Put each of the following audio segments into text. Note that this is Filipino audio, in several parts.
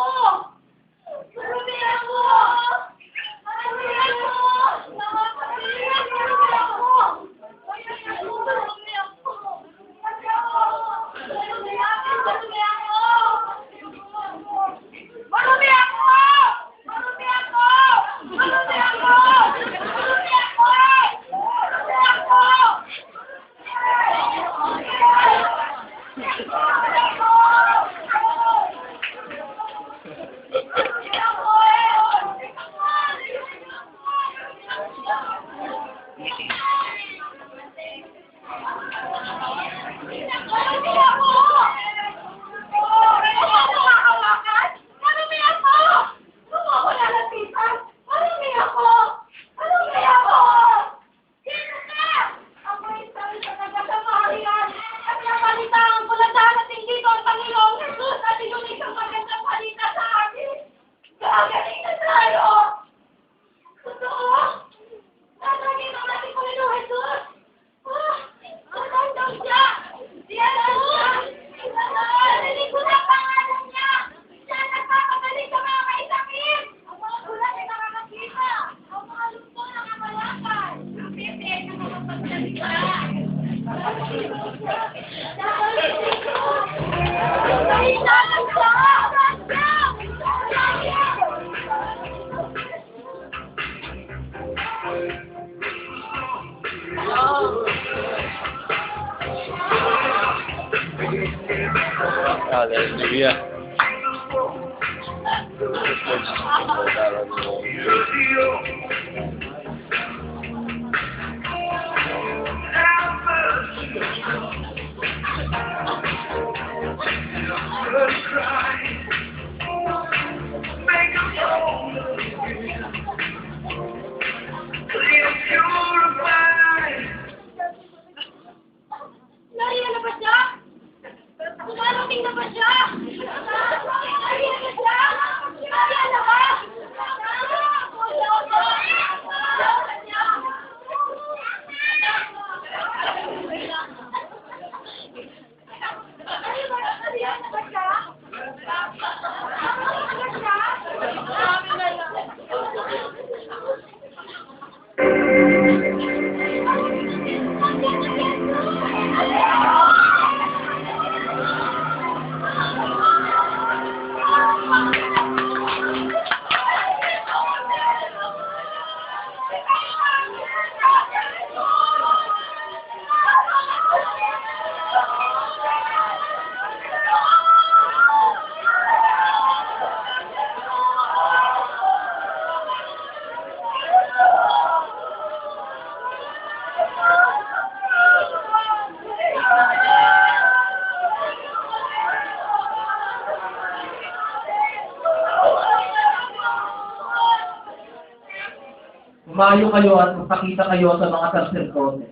ako! Marumi ako! Marumi ako! Marumi ako! Marumi ako! Hallelujah. Nariyan na ba siya? Kumarating na ba siya? Nariyan na siya? Nariyan na ba? Umayo kayo at magpakita kayo sa mga saserdote.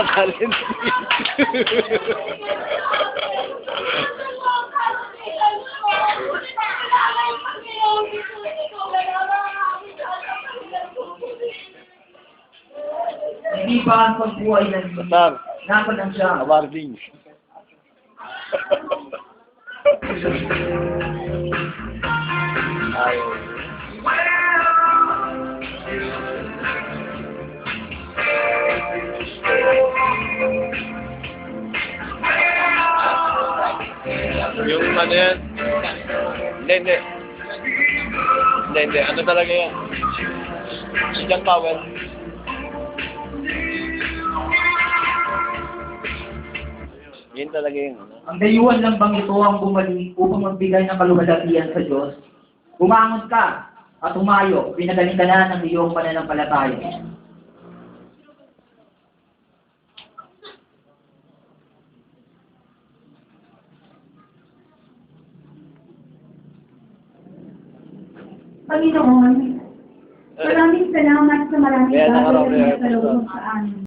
Hindi ba ang pagbuhay ng Sir, nasa lang siya? awarding. Yung ano yan? Hindi. Ano talaga yan? Si John Powell. Yun talaga yung ano. Ang dayuhan lang bang ito ang bumalik upang magbigay ng kaluwalhatian sa Diyos? Bumangon ka at tumayo, pinagaling ka na ng iyong pananampalataya. Panginoon, maraming salamat sa maraming Kaya bagay nakaraw na na nagkaloob mo sa amin.